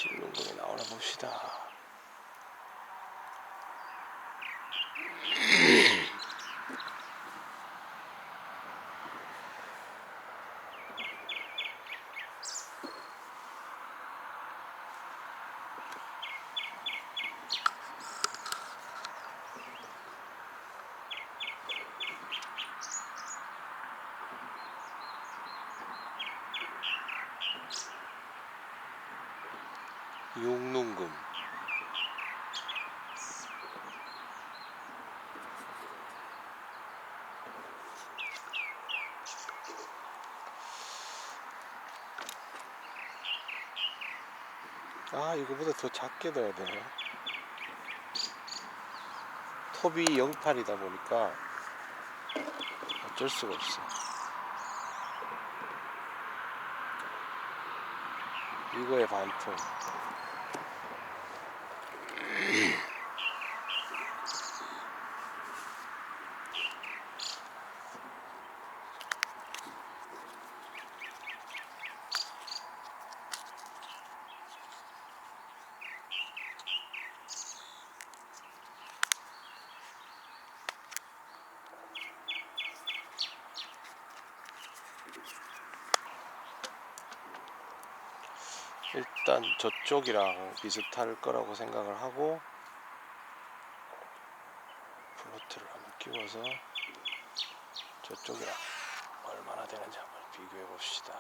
실눈금이 나오나 봅시다. 용눈금. 아, 이거보다 더 작게 넣어야 되네. 톱이 08이다 보니까 어쩔 수가 없어. 이거의 반품. 일단 저쪽이랑 비슷할 거라고 생각을 하고 플로트를 한번 끼워서 저쪽이랑 얼마나 되는지 한번 비교해 봅시다.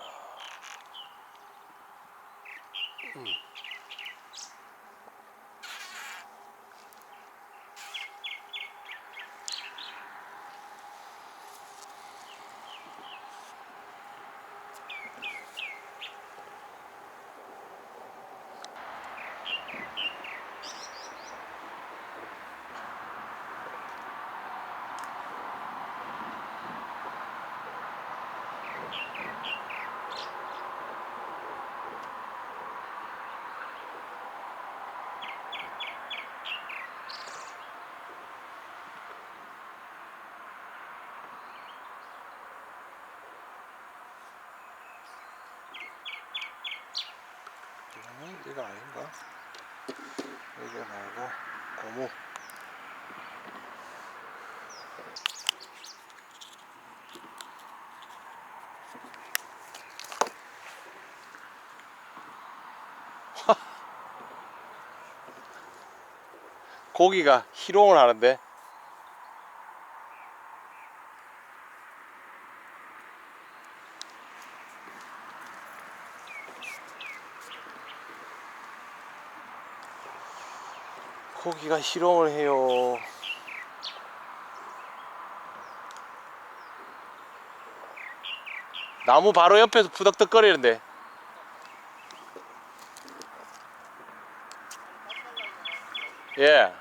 이거 아닌가? 이거 말고 고무. 고기가 희롱을 하는데. 고기가 희롱을 해요. 나무 바로 옆에서 부덕덕 거리는데. 예.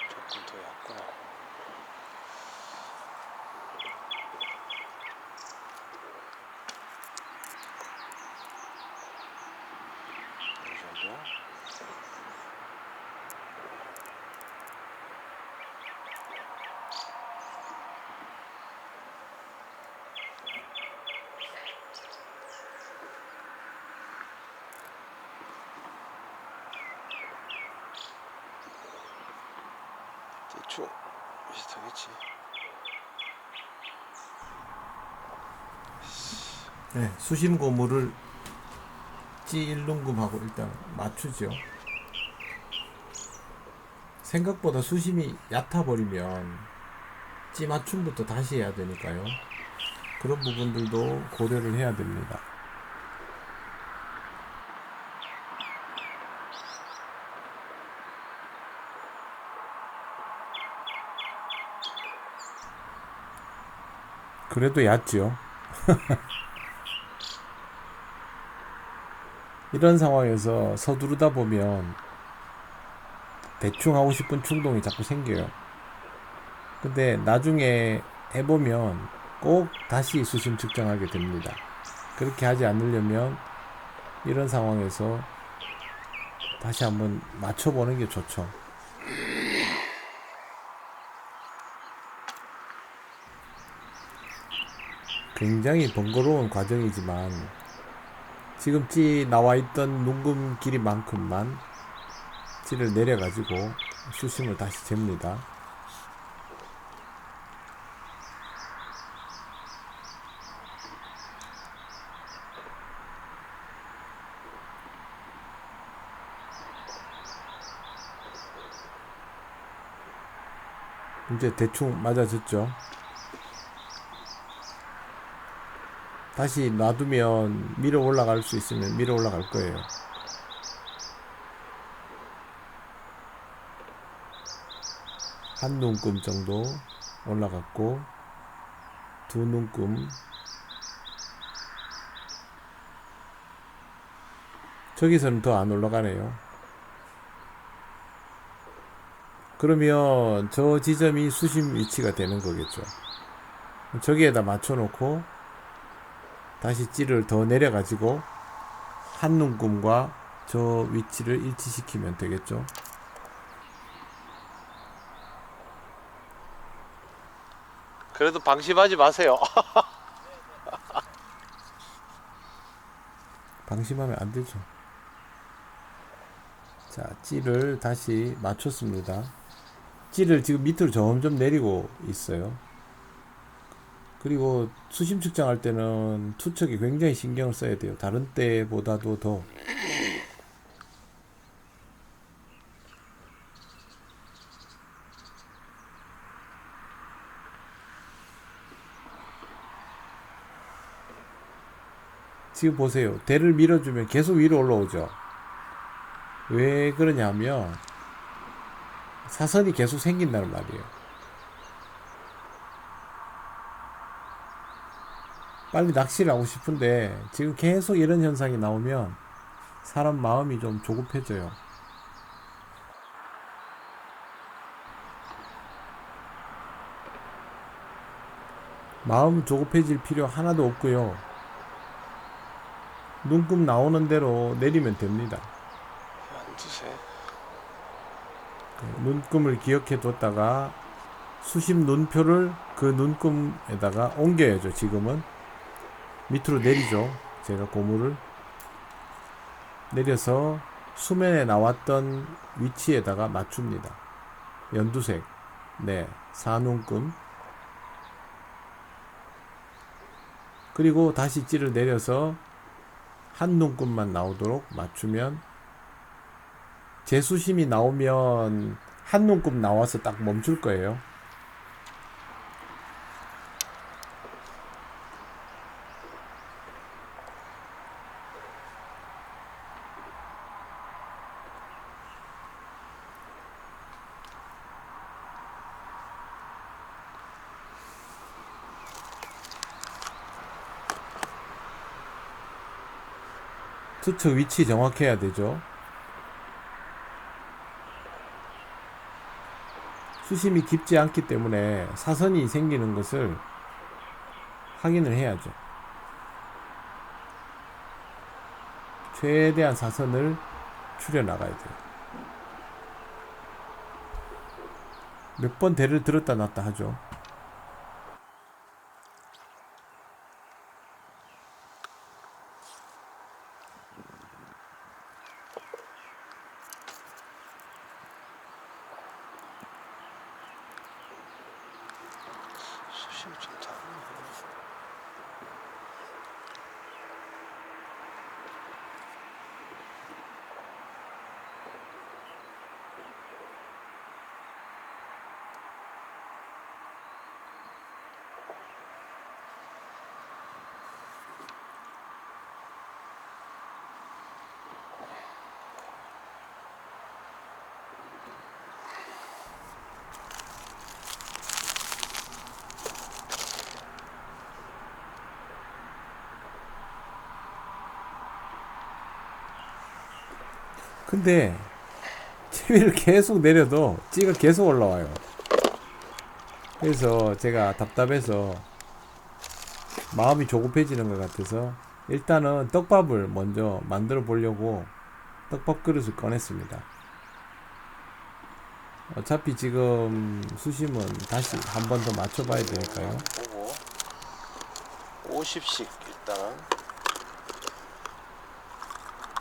조금 더 얇구나. 이 정도. 대충 비슷하겠지. 네, 수심 고무를 찌1눈금하고 일단 맞추죠. 생각보다 수심이 얕아 버리면 찌 맞춤부터 다시 해야 되니까요. 그런 부분들도 고려를 해야 됩니다. 그래도 얕죠. 이런 상황에서 서두르다 보면 대충 하고 싶은 충동이 자꾸 생겨요. 근데 나중에 해보면 꼭 다시 수심 측정하게 됩니다. 그렇게 하지 않으려면 이런 상황에서 다시 한번 맞춰보는 게 좋죠. 굉장히 번거로운 과정이지만 지금 찌 나와 있던 눈금 길이만큼만 찌를 내려가지고 수심을 다시 잽니다. 이제 대충 맞아졌죠. 다시 놔두면 밀어 올라갈 수 있으면 밀어 올라갈 거예요. 한 눈금 정도 올라갔고, 두 눈금, 저기서는 더 안 올라가네요. 그러면 저 지점이 수심 위치가 되는 거겠죠. 저기에다 맞춰놓고 다시 찌를 더 내려가지고 한 눈금과 저 위치를 일치시키면 되겠죠. 그래도 방심하지 마세요. 방심하면 안 되죠. 자, 찌를 다시 맞췄습니다. 찌를 지금 밑으로 점점 내리고 있어요. 그리고 수심 측정할 때는 투척에 굉장히 신경을 써야 돼요. 다른 때보다도 더. 지금 보세요. 대를 밀어주면 계속 위로 올라오죠. 왜 그러냐면 사선이 계속 생긴다는 말이에요. 빨리 낚시를 하고 싶은데 지금 계속 이런 현상이 나오면 사람 마음이 좀 조급해져요. 마음 조급해질 필요 하나도 없고요. 눈금 나오는 대로 내리면 됩니다. 연두색. 눈금을 기억해 뒀다가 수심 눈표를 그 눈금에다가 옮겨야죠. 지금은 밑으로 내리죠. 제가 고무를 내려서 수면에 나왔던 위치에다가 맞춥니다. 연두색, 네, 사눈금. 그리고 다시 찌를 내려서 한 눈금만 나오도록 맞추면, 제 수심이 나오면 한 눈금 나와서 딱 멈출 거예요. 투척 위치 정확해야 되죠. 수심이 깊지 않기 때문에 사선이 생기는 것을 확인을 해야죠. 최대한 사선을 추려 나가야 돼요. 몇 번 대를 들었다 놨다 하죠. 수심 좋다. 근데 채비를 계속 내려도 찌가 계속 올라와요. 그래서 제가 답답해서 마음이 조급해지는 것 같아서 일단은 떡밥을 먼저 만들어 보려고 떡밥 그릇을 꺼냈습니다. 어차피 지금 수심은 다시 한 번 더 맞춰 봐야 되니까요. 보고 50씩 일단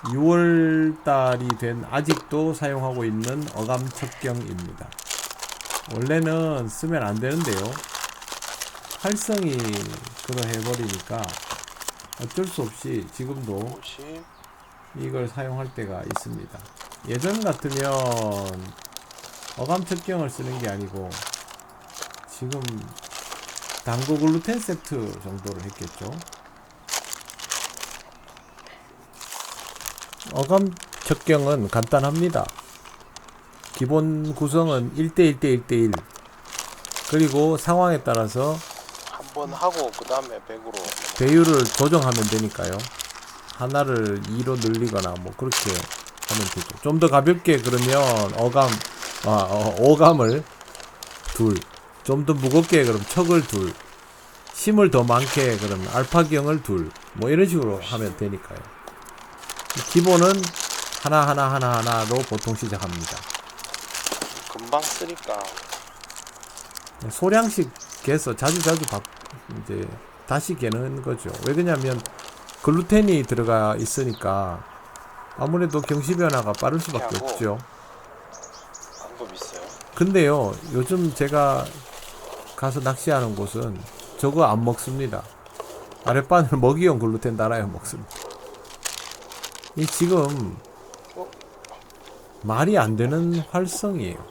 6월 달이 된 아직도 사용하고 있는 어감 척경입니다. 원래는 쓰면 안 되는데요. 활성이 그러해 버리니까 어쩔 수 없이 지금도 50 이걸 사용할 때가 있습니다. 예전 같으면 어감 척경을 쓰는 게 아니고 지금 당고 글루텐 세트 정도를 했겠죠. 어감 척경은 간단합니다. 기본 구성은 1대1대1대1 그리고 상황에 따라서 한 번 하고 그 다음에 100으로 배율을 조정하면 되니까요. 하나를 2로 늘리거나 뭐 그렇게 하면 되죠. 좀 더 가볍게 그러면 오감을 둘, 좀 더 무겁게 그럼 척을 둘, 심을 더 많게 그럼 알파경을 둘, 뭐 이런 식으로 하면 되니까요. 기본은 하나로 보통 시작합니다. 금방 쓰니까 소량씩 개서 자주 이제 다시 개는 거죠. 왜 그러냐면 글루텐이 들어가 있으니까 아무래도 경시 변화가 빠를 수밖에 하고 없죠. 방법 있어요. 근데요, 요즘 제가 가서 낚시하는 곳은 저거 안 먹습니다. 아랫바늘 먹이용 글루텐 달아야 먹습니다. 이 지금 말이 안 되는 활성이에요.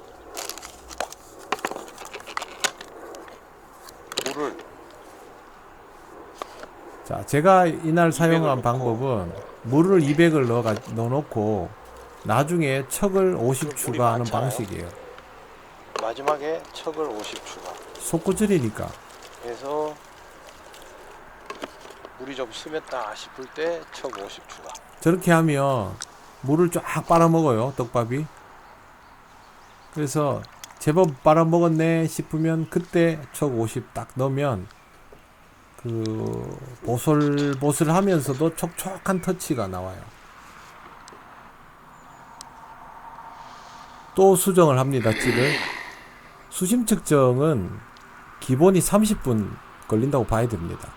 물을 자, 제가 이날 사용한 넣고. 방법은 물을 200을 넣어놓고 나중에 척을 50 물이 추가하는 많잖아요. 방식이에요. 마지막에 척을 50 추가. 속구절이니까. 그래서 물이 좀 스몄다 싶을 때 척 50 추가. 저렇게 하면 물을 쫙 빨아먹어요, 떡밥이. 그래서 제법 빨아먹었네 싶으면 그때 척 50 딱 넣으면 그 보슬보슬 하면서도 촉촉한 터치가 나와요. 또 수정을 합니다, 찌를. 수심 측정은 기본이 30분 걸린다고 봐야 됩니다.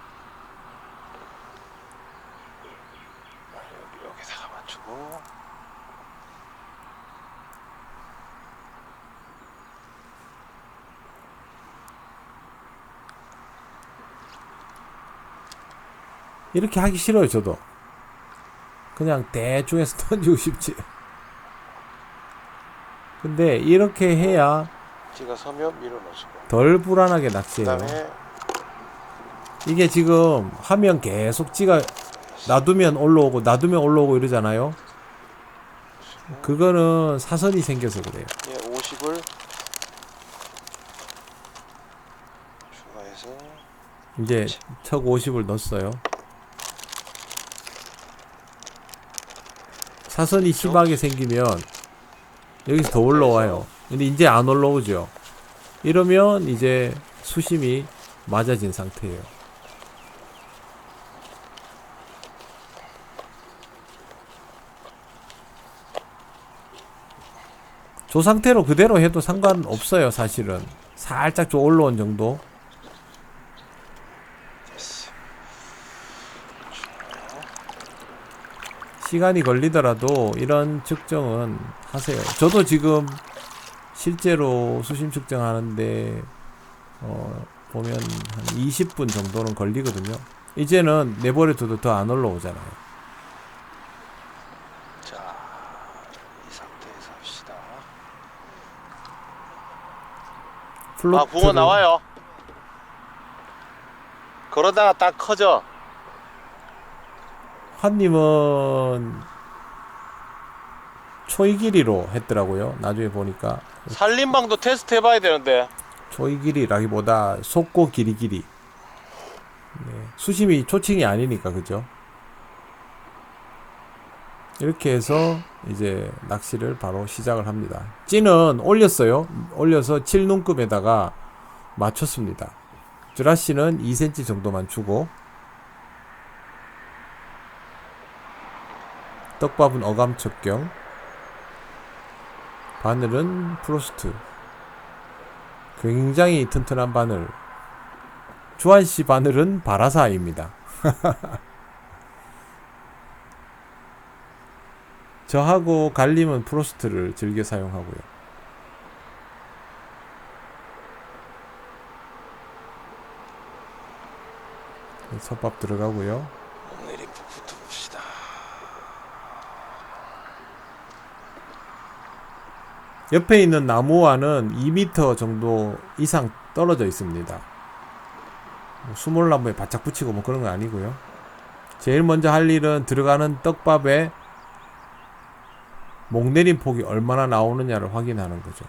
여기다가 맞추고 이렇게 하기 싫어요, 저도. 그냥 대충해서 던지고 싶지. 근데 이렇게 해야 찌가 서면 밀어넣어주고 덜 불안하게 낚시해요. 그다음에 이게 지금 하면 계속 찌가 놔두면 올라오고 이러잖아요. 그거는 사선이 생겨서 그래요. 50을 추가해서 이제 척 50을 넣었어요. 사선이 심하게 생기면 여기서 더 올라와요. 근데 이제 안 올라오죠. 이러면 이제 수심이 맞아진 상태예요. 저 상태로 그대로 해도 상관없어요, 사실은. 살짝 좀 올라온 정도. 됐어. 시간이 걸리더라도 이런 측정은 하세요. 저도 지금 실제로 수심 측정하는데 보면 한 20분 정도는 걸리거든요. 이제는 내버려둬도 더 안 올라오잖아요. 자, 이 상태에서 합시다. 아, 붕어 나와요. 그러다가 딱 커져. 한님은 초이 길이로 했더라고요. 나중에 보니까 산림방도 테스트 해봐야 되는데. 초이 길이라기보다 속고 길이. 네, 수심이 초칭이 아니니까 그죠? 이렇게 해서 이제 낚시를 바로 시작을 합니다. 찌는 올렸어요. 올려서 7눈급에다가 맞췄습니다. 쭈라시는 2cm 정도만 주고, 떡밥은 어감척경, 바늘은 프로스트. 굉장히 튼튼한 바늘. 주한씨 바늘은 바라사입니다. 저하고 갈림은 프로스트를 즐겨 사용하고요. 솥밥 들어가고요. 내림부터 봅시다. 옆에 있는 나무와는 2m 정도 이상 떨어져 있습니다. 뭐 수몰나무에 바짝 붙이고 뭐 그런 건 아니고요. 제일 먼저 할 일은 들어가는 떡밥에 목내림 폭이 얼마나 나오느냐를 확인하는 거죠.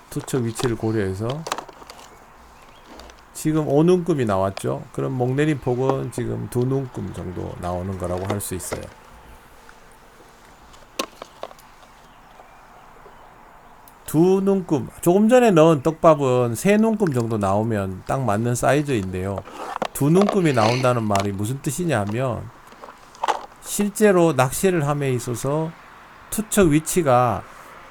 투척 위치를 고려해서 지금 5눈금이 나왔죠. 그럼 목내림 폭은 지금 2눈금 정도 나오는 거라고 할 수 있어요. 두 눈금, 조금 전에 넣은 떡밥은 세 눈금 정도 나오면 딱 맞는 사이즈인데요. 두 눈금이 나온다는 말이 무슨 뜻이냐 하면 실제로 낚시를 함에 있어서 투척 위치가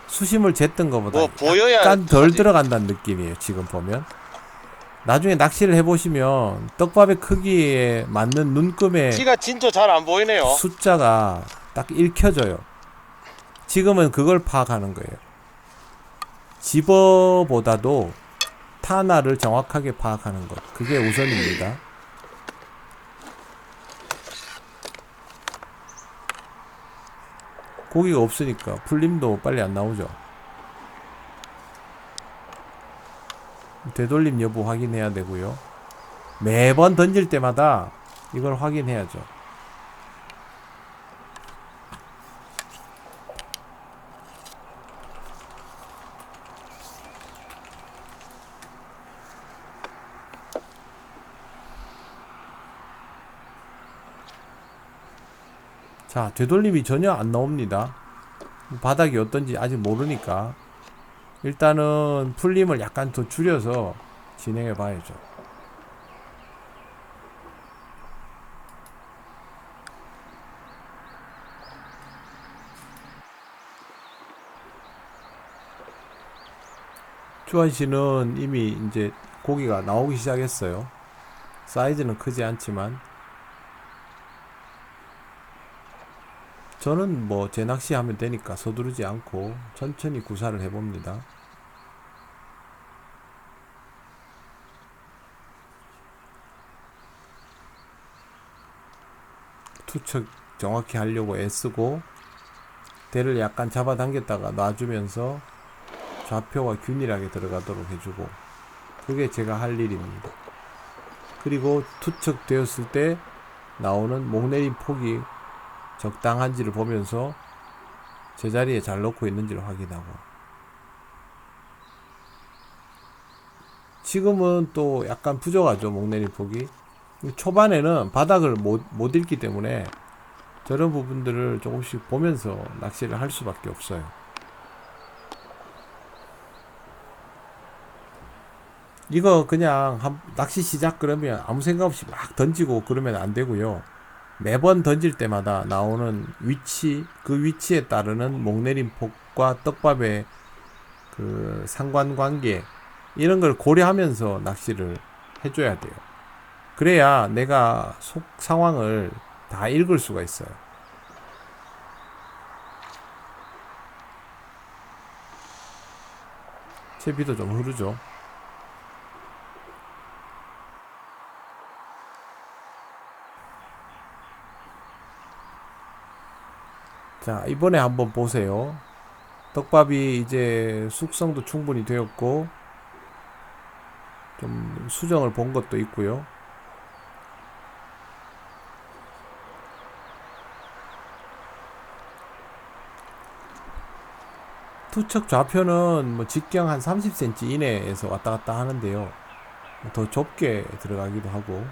수심을 쟀던 것보다 뭐 보여야 약간 덜 하지. 들어간다는 느낌이에요. 지금 보면 나중에 낚시를 해보시면 떡밥의 크기에 맞는 눈금의 티가 진짜 잘 안 보이네요. 숫자가 딱 읽혀져요. 지금은 그걸 파악하는 거예요. 집어보다도 타나를 정확하게 파악하는 것, 그게 우선입니다. 고기가 없으니까 풀림도 빨리 안 나오죠. 되돌림 여부 확인해야 되고요. 매번 던질 때마다 이걸 확인해야죠. 자, 되돌림이 전혀 안 나옵니다. 바닥이 어떤지 아직 모르니까 일단은 풀림을 약간 더 줄여서 진행해 봐야죠. 주한 씨는 이미 이제 고기가 나오기 시작했어요. 사이즈는 크지 않지만 저는 뭐 제 낚시 하면 되니까 서두르지 않고 천천히 구사를 해봅니다. 투척 정확히 하려고 애쓰고 대를 약간 잡아당겼다가 놔주면서 좌표가 균일하게 들어가도록 해주고, 그게 제가 할 일입니다. 그리고 투척 되었을 때 나오는 목내림 폭이 적당한지를 보면서 제자리에 잘 넣고 있는지를 확인하고, 지금은 또 약간 부족하죠. 목내림 폭이 초반에는 바닥을 못 읽기 때문에 저런 부분들을 조금씩 보면서 낚시를 할 수밖에 없어요. 이거 그냥 낚시 시작 그러면 아무 생각 없이 막 던지고 그러면 안 되고요. 매번 던질 때마다 나오는 위치, 그 위치에 따르는 목내림 폭과 떡밥의 그 상관관계, 이런 걸 고려하면서 낚시를 해줘야 돼요. 그래야 내가 속 상황을 다 읽을 수가 있어요. 채비도 좀 흐르죠. 자, 이번에 한번 보세요. 떡밥이 이제 숙성도 충분히 되었고 좀 수정을 본 것도 있고요. 투척 좌표는 뭐 직경 한 30cm 이내에서 왔다 갔다 하는데요. 더 좁게 들어가기도 하고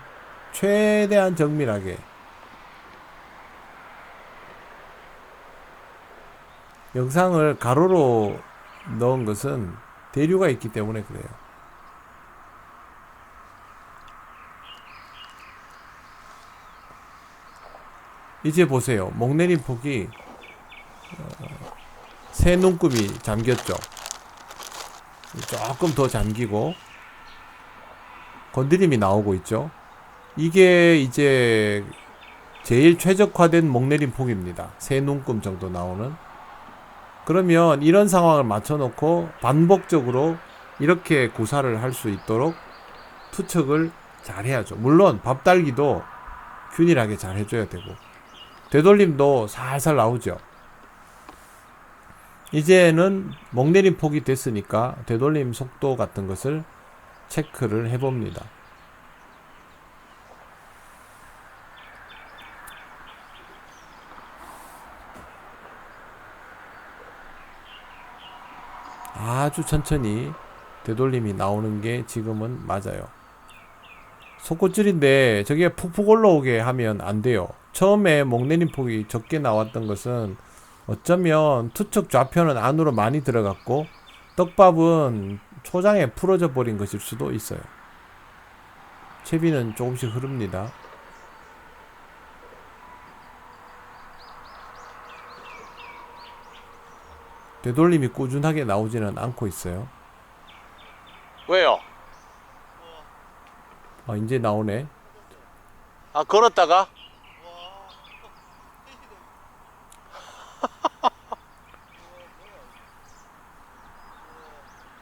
최대한 정밀하게. 영상을 가로로 넣은 것은 대류가 있기 때문에 그래요. 이제 보세요. 목내림 폭이 새 눈금이 잠겼죠. 조금 더 잠기고 건드림이 나오고 있죠. 이게 이제 제일 최적화된 목내림 폭입니다. 새 눈금 정도 나오는. 그러면 이런 상황을 맞춰놓고 반복적으로 이렇게 구사를 할 수 있도록 투척을 잘 해야죠. 물론 밥달기도 균일하게 잘 해줘야 되고 되돌림도 살살 나오죠. 이제는 목내림 폭이 됐으니까 되돌림 속도 같은 것을 체크를 해봅니다. 아주 천천히 되돌림이 나오는 게 지금은 맞아요. 속꽃줄인데 저게 푹푹 올라오게 하면 안 돼요. 처음에 목내림 폭이 적게 나왔던 것은 어쩌면 투척 좌표는 안으로 많이 들어갔고 떡밥은 초장에 풀어져 버린 것일 수도 있어요. 채비는 조금씩 흐릅니다. 되돌림이 꾸준하게 나오지는 않고 있어요. 왜요? 이제 나오네. 아, 걸었다가?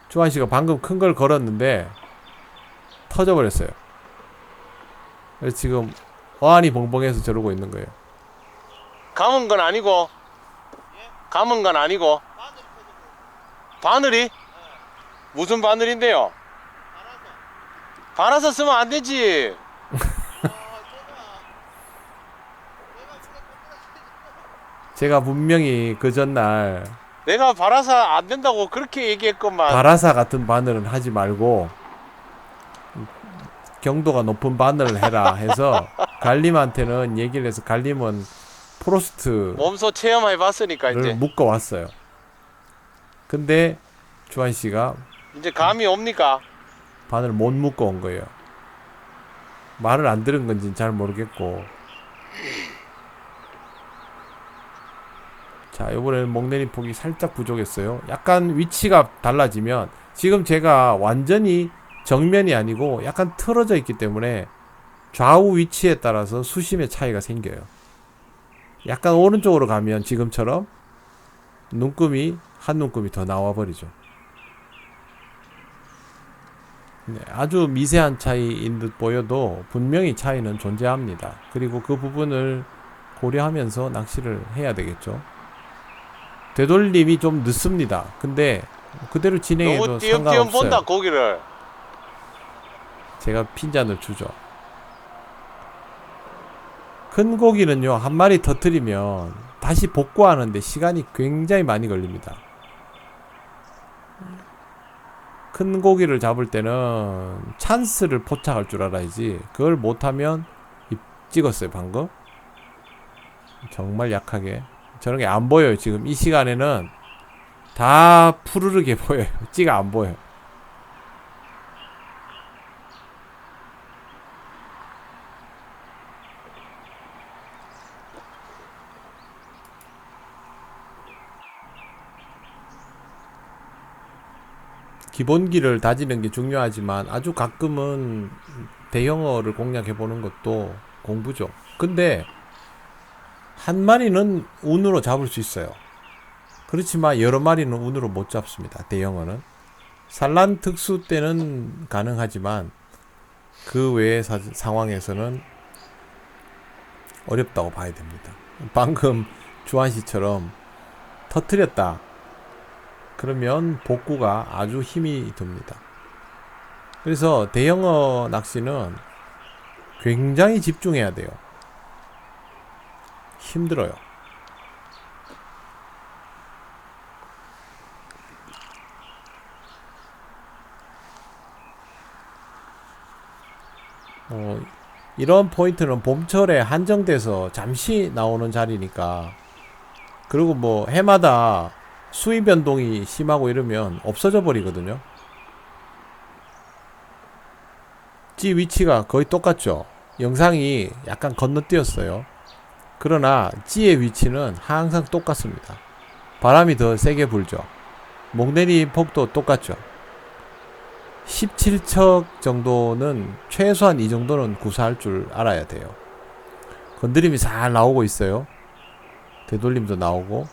주한씨가 방금 큰 걸 걸었는데 터져버렸어요. 그래서 지금 어안이 벙벙해서 저러고 있는 거예요. 감은 건 아니고? 감은 건 아니고? 바늘이? 무슨 바늘인데요? 바라서 쓰면 안 되지. 제가 분명히 그 전날 내가 바라서 안 된다고 그렇게 얘기했건만. 바라사 같은 바늘은 하지 말고 경도가 높은 바늘을 해라 해서 갈림한테는 얘기를 해서 갈림은 프로스트를 몸소 체험해 봤으니까 이제. 묶어 왔어요. 근데 주한씨가 이제 감이 옵니까? 바늘 못 묶어 온 거예요. 말을 안 들은 건지는 잘 모르겠고. 자, 이번에는 목내림 폭이 살짝 부족했어요. 약간 위치가 달라지면 지금 제가 완전히 정면이 아니고 약간 틀어져 있기 때문에 좌우 위치에 따라서 수심의 차이가 생겨요. 약간 오른쪽으로 가면 지금처럼 눈금이 한 눈금이 더 나와 버리죠. 네, 아주 미세한 차이인 듯 보여도 분명히 차이는 존재합니다. 그리고 그 부분을 고려하면서 낚시를 해야 되겠죠. 되돌림이 좀 늦습니다. 근데 그대로 진행해도 너무 띄엄띄엄 상관없어요. 본다 고기를. 제가 핀잔을 주죠. 큰 고기는요, 한 마리 터뜨리면 다시 복구하는데 시간이 굉장히 많이 걸립니다. 큰 고기를 잡을 때는 찬스를 포착할 줄 알아야지. 그걸 못하면 찍었어요 방금. 정말 약하게. 저런 게 안 보여요. 지금 이 시간에는 다 푸르르게 보여요. 찌가 안 보여요. 기본기를 다지는 게 중요하지만 아주 가끔은 대형어를 공략해보는 것도 공부죠. 근데 한 마리는 운으로 잡을 수 있어요. 그렇지만 여러 마리는 운으로 못 잡습니다. 대형어는. 산란 특수 때는 가능하지만 그 외의 상황에서는 어렵다고 봐야 됩니다. 방금 주한 씨처럼 터뜨렸다. 그러면 복구가 아주 힘이 듭니다. 그래서 대형어 낚시는 굉장히 집중해야 돼요. 힘들어요. 이런 포인트는 봄철에 한정돼서 잠시 나오는 자리니까, 그리고 뭐 해마다 수위 변동이 심하고 이러면 없어져 버리거든요. 찌 위치가 거의 똑같죠. 영상이 약간 건너뛰었어요. 그러나 찌의 위치는 항상 똑같습니다. 바람이 더 세게 불죠. 목내림 폭도 똑같죠. 17척 정도는, 최소한 이 정도는 구사할 줄 알아야 돼요. 건드림이 잘 나오고 있어요. 되돌림도 나오고.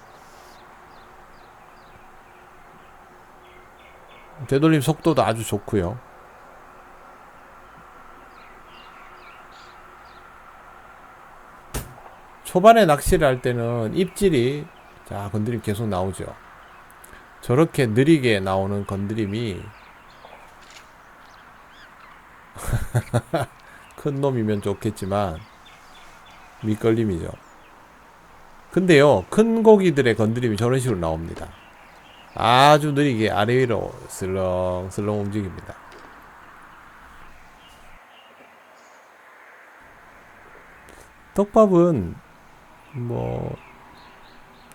되돌림 속도도 아주 좋고요. 초반에 낚시를 할 때는 입질이, 자, 건드림 계속 나오죠. 저렇게 느리게 나오는 건드림이 큰 놈이면 좋겠지만 밑걸림이죠. 근데요, 큰 고기들의 건드림이 저런 식으로 나옵니다. 아주 느리게 아래 위로 슬렁슬렁 움직입니다. 떡밥은 뭐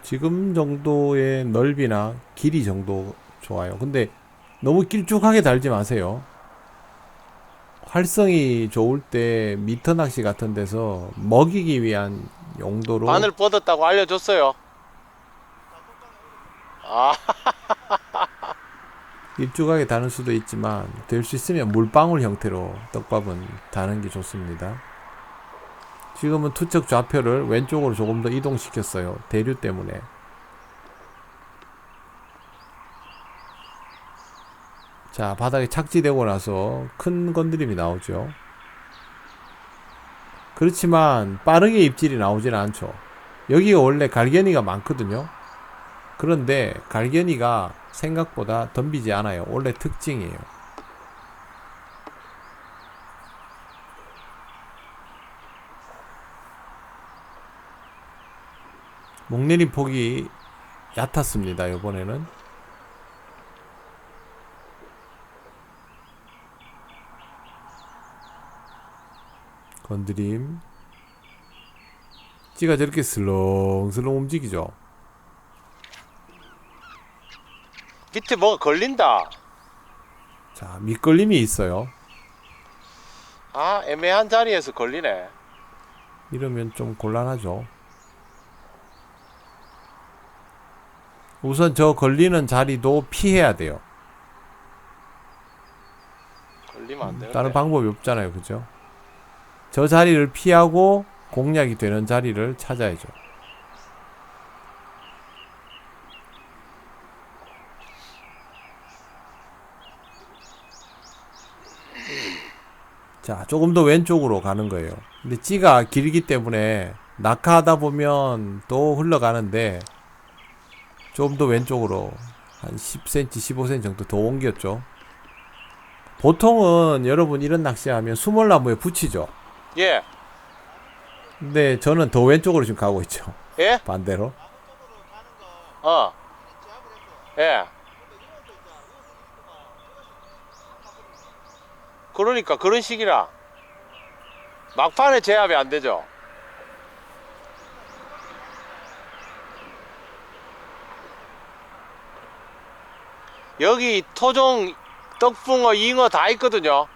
지금 정도의 넓이나 길이 정도 좋아요. 근데 너무 길쭉하게 달지 마세요. 활성이 좋을 때 미터 낚시 같은 데서 먹이기 위한 용도로 바늘 뻗었다고 알려줬어요. 아, 길쭉하게 다는 수도 있지만 될 수 있으면 물방울 형태로 떡밥은 다는 게 좋습니다. 지금은 투척 좌표를 왼쪽으로 조금 더 이동시켰어요. 대류 때문에. 자, 바닥에 착지되고 나서 큰 건드림이 나오죠. 그렇지만 빠르게 입질이 나오지는 않죠. 여기가 원래 갈견이가 많거든요. 그런데 갈견이가 생각보다 덤비지 않아요. 원래 특징이에요. 목내림 폭이 얕았습니다. 이번에는 건드림. 찌가 저렇게 슬렁슬렁 움직이죠. 밑에 뭐가 걸린다. 자, 밑걸림이 있어요. 아, 애매한 자리에서 걸리네. 이러면 좀 곤란하죠. 우선 저 걸리는 자리도 피해야 돼요. 걸리면 안 되는데. 다른 방법이 없잖아요. 그죠? 저 자리를 피하고 공략이 되는 자리를 찾아야죠. 자, 조금 더 왼쪽으로 가는 거예요. 근데 찌가 길기 때문에 낙하하다 보면 또 흘러가는데 좀 더 왼쪽으로 한 10cm, 15cm 정도 더 옮겼죠. 보통은 여러분 이런 낚시하면 수몰나무에 붙이죠. 예. 근데 저는 더 왼쪽으로 지금 가고 있죠. 예? 반대로. 예. 그러니까 그런 식이라 막판에 제압이 안 되죠. 여기 토종, 떡붕어, 잉어 다 있거든요.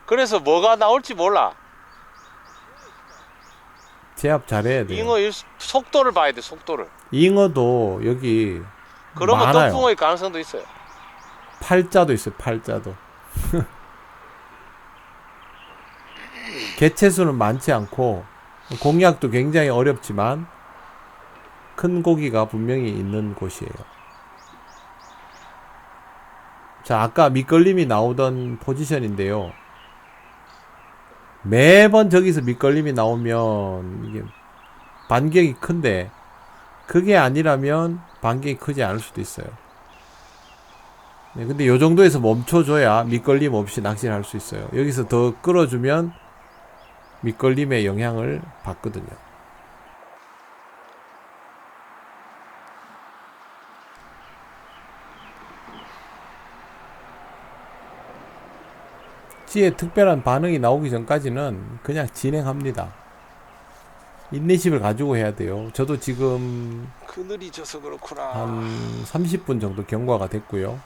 그래서 뭐가 나올지 몰라. 제압 잘해야 돼요. 잉어 속도를 봐야 돼, 속도를. 잉어도 여기 그러면 많아요. 떡붕어일 가능성도 있어요. 팔자도 있어요. 팔자도. 개체수는 많지 않고 공략도 굉장히 어렵지만 큰 고기가 분명히 있는 곳이에요. 자, 아까 밑걸림이 나오던 포지션인데요. 매번 저기서 밑걸림이 나오면 이게 반경이 큰데, 그게 아니라면 반경이 크지 않을 수도 있어요. 네, 근데 요 정도에서 멈춰줘야 밑걸림 없이 낚시를 할 수 있어요. 여기서 더 끌어주면 밑걸림의 영향을 받거든요. 찌에 특별한 반응이 나오기 전까지는 그냥 진행합니다. 인내심을 가지고 해야 돼요. 저도 지금 그늘이 져서 그렇구나. 한 30분 정도 경과가 됐고요.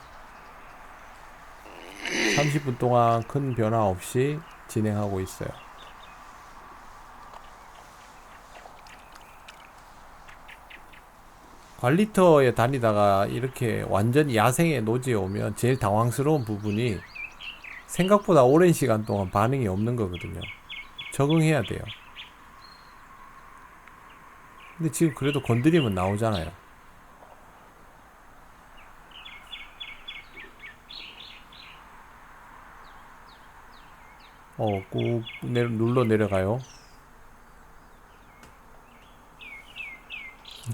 30분 동안 큰 변화 없이 진행하고 있어요. 관리터에 다니다가 이렇게 완전히 야생의 노지에 오면 제일 당황스러운 부분이 생각보다 오랜 시간 동안 반응이 없는 거거든요. 적응해야 돼요. 근데 지금 그래도 건드리면 나오잖아요. 꾹 눌러 내려가요.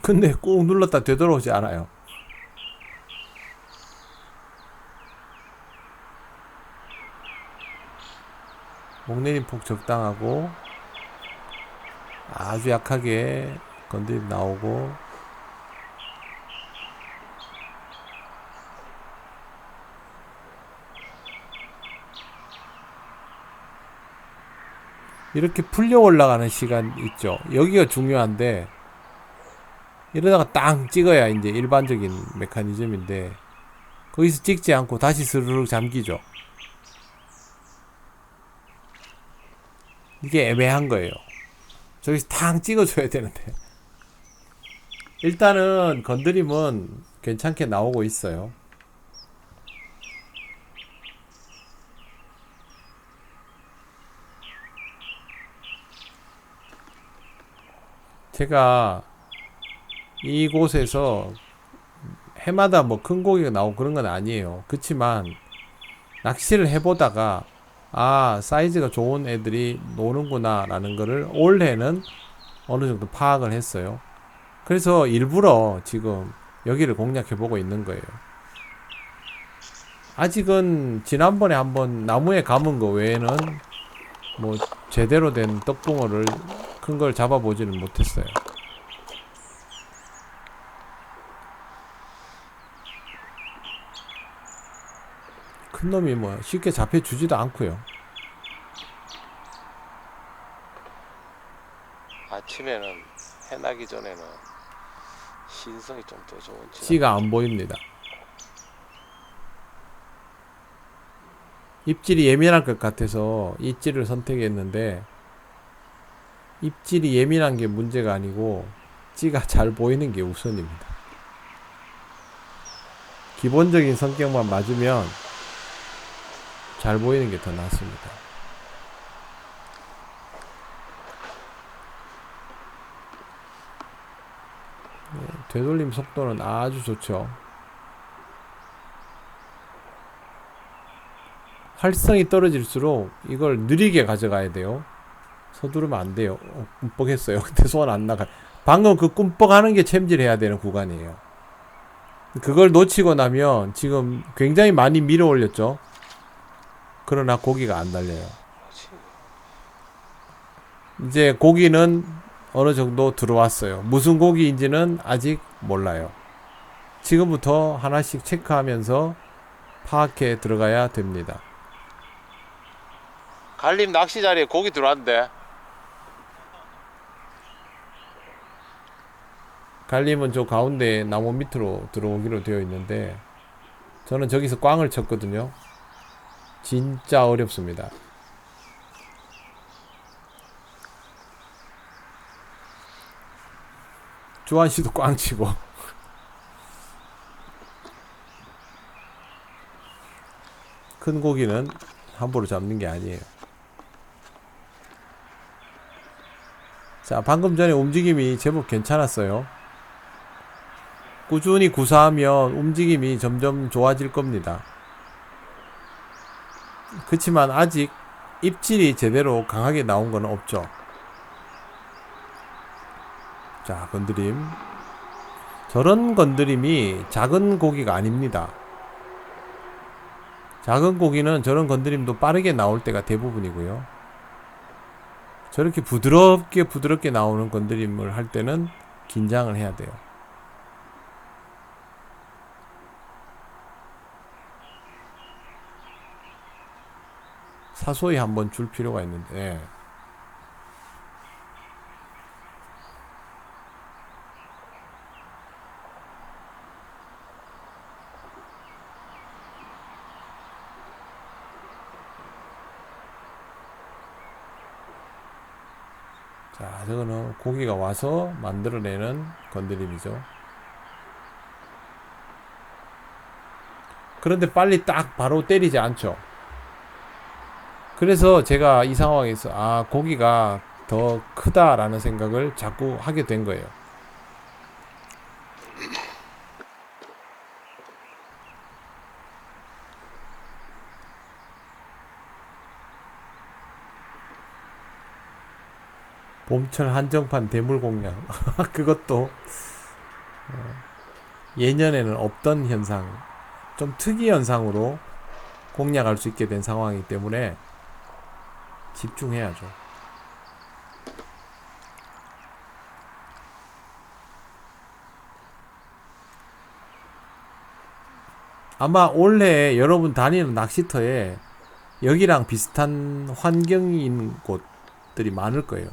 근데 꾹 눌렀다 되돌아오지 않아요. 목내림 폭 적당하고 아주 약하게 건드림 나오고, 이렇게 풀려 올라가는 시간 있죠. 여기가 중요한데, 이러다가 땅 찍어야 이제 일반적인 메커니즘인데, 거기서 찍지 않고 다시 스르륵 잠기죠. 이게 애매한 거예요. 저기서 탕 찍어줘야 되는데. 일단은 건드림은 괜찮게 나오고 있어요. 제가 이곳에서 해마다 뭐 큰 고기가 나오고 그런 건 아니에요. 그치만 낚시를 해보다가 사이즈가 좋은 애들이 노는구나 라는 거를 올해는 어느 정도 파악을 했어요. 그래서 일부러 지금 여기를 공략해보고 있는 거예요. 아직은 지난번에 한번 나무에 감은 거 외에는 뭐 제대로 된 떡붕어를 큰 걸 잡아보지는 못했어요. 큰 놈이 뭐 쉽게 잡혀주지도 않고요. 아침에는 해 나기 전에는 신성이 좀 더 좋은 찌가 안 보입니다. 입질이 예민할 것 같아서 이 찌를 선택했는데, 입질이 예민한 게 문제가 아니고 찌가 잘 보이는 게 우선입니다. 기본적인 성격만 맞으면 잘 보이는 게 더 낫습니다. 되돌림 속도는 아주 좋죠. 활성이 떨어질수록 이걸 느리게 가져가야 돼요. 서두르면 안 돼요. 꿈뻑했어요. 근데 손 안 나가. 방금 그 꿈뻑하는 게 챔질해야 되는 구간이에요. 그걸 놓치고 나면 지금 굉장히 많이 밀어 올렸죠. 그러나 고기가 안 달려요. 이제 고기는 어느 정도 들어왔어요. 무슨 고기인지는 아직 몰라요. 지금부터 하나씩 체크하면서 파악해 들어가야 됩니다. 갈림 낚시 자리에 고기 들어왔는데. 갈림은 저 가운데 나무 밑으로 들어오기로 되어 있는데, 저는 저기서 꽝을 쳤거든요. 진짜 어렵습니다. 주한씨도 꽝 치고. 큰 고기는 함부로 잡는 게 아니에요. 자, 방금 전에 움직임이 제법 괜찮았어요. 꾸준히 구사하면 움직임이 점점 좋아질 겁니다. 그렇지만 아직 입질이 제대로 강하게 나온 건 없죠. 자, 건드림. 저런 건드림이 작은 고기가 아닙니다. 작은 고기는 저런 건드림도 빠르게 나올 때가 대부분이고요. 저렇게 부드럽게 나오는 건드림을 할 때는 긴장을 해야 돼요. 사소히 한번 줄 필요가 있는데, 자, 저거는 고기가 와서 만들어내는 건드림이죠. 그런데 빨리 딱 바로 때리지 않죠. 그래서 제가 이 상황에서 고기가 더 크다라는 생각을 자꾸 하게 된 거예요. 봄철 한정판 대물 공략. 그것도 예년에는 없던 현상, 좀 특이 현상으로 공략할 수 있게 된 상황이기 때문에 집중해야죠. 아마 올해 여러분 다니는 낚시터에 여기랑 비슷한 환경인 곳들이 많을 거예요.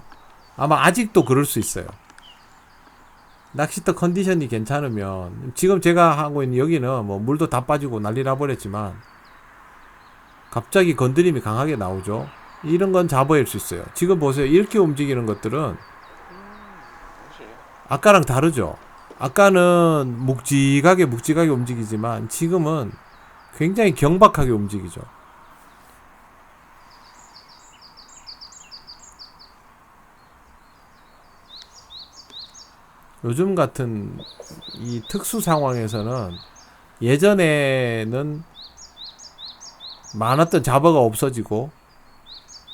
아마 아직도 그럴 수 있어요. 낚시터 컨디션이 괜찮으면, 지금 제가 하고 있는 여기는 뭐 물도 다 빠지고 난리 나버렸지만 갑자기 건드림이 강하게 나오죠. 이런 건 잡아낼 수 있어요. 지금 보세요. 이렇게 움직이는 것들은 아까랑 다르죠. 아까는 묵직하게 움직이지만 지금은 굉장히 경박하게 움직이죠. 요즘 같은 이 특수 상황에서는, 예전에는 많았던 잡어가 없어지고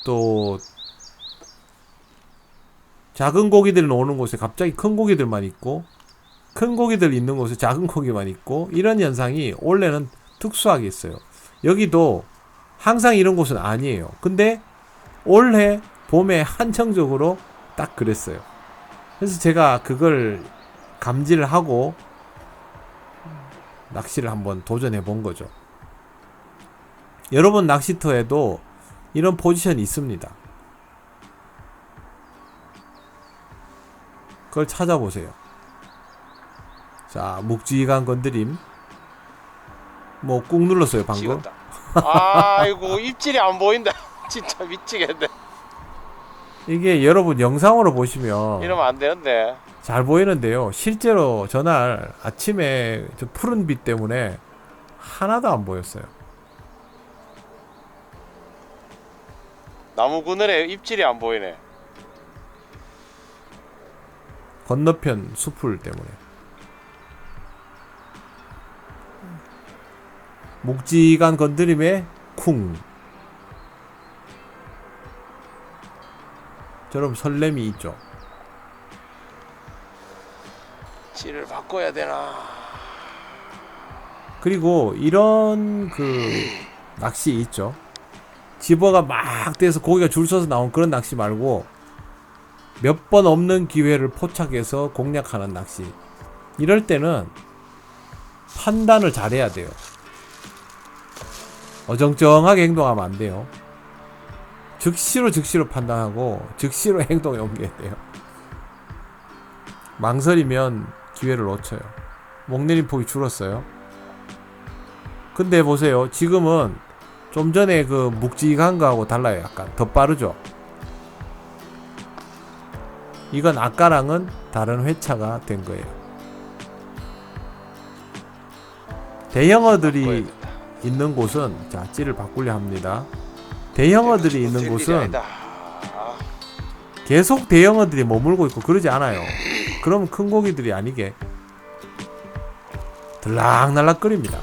또 작은 고기들 오는 곳에 갑자기 큰 고기들만 있고, 큰 고기들 있는 곳에 작은 고기만 있고, 이런 현상이 원래는 특수하게 있어요. 여기도 항상 이런 곳은 아니에요. 근데 올해 봄에 한정적으로 딱 그랬어요. 그래서 제가 그걸 감지를 하고 낚시를 한번 도전해 본 거죠. 여러분 낚시터에도 이런 포지션이 있습니다. 그걸 찾아보세요. 자, 묵직한 건드림. 뭐 꾹 눌렀어요 방금. 찍었다. 아이고 입질이 안 보인다. 진짜 미치겠네. 이게 여러분 영상으로 보시면 이러면 안 되는데. 잘 보이는데요, 실제로 전날 아침에 저 푸른 빛 때문에 하나도 안 보였어요. 나무 그늘에 입질이 안 보이네. 건너편 수풀 때문에. 묵직한 건드림에 쿵. 저런 설렘이 있죠. 찌를 바꿔야 되나. 그리고 이런 낚시 있죠. 집어가 막 돼서 고기가 줄 서서 나온 그런 낚시 말고, 몇 번 없는 기회를 포착해서 공략하는 낚시. 이럴 때는 판단을 잘해야 돼요. 어정쩡하게 행동하면 안 돼요. 즉시로 판단하고 즉시로 행동에 옮겨야 돼요. 망설이면 기회를 놓쳐요. 목내림 폭이 줄었어요. 근데 보세요. 지금은 좀 전에 그 묵직한 거하고 달라요. 약간 더 빠르죠. 이건 아까랑은 다른 회차가 된 거예요. 대형어들이 있는 곳은, 자, 찌를 바꾸려 합니다. 대형어들이 있는 곳은 계속 대형어들이 머물고 있고 그러지 않아요. 그럼 큰 고기들이 아니게 들락날락 끓입니다.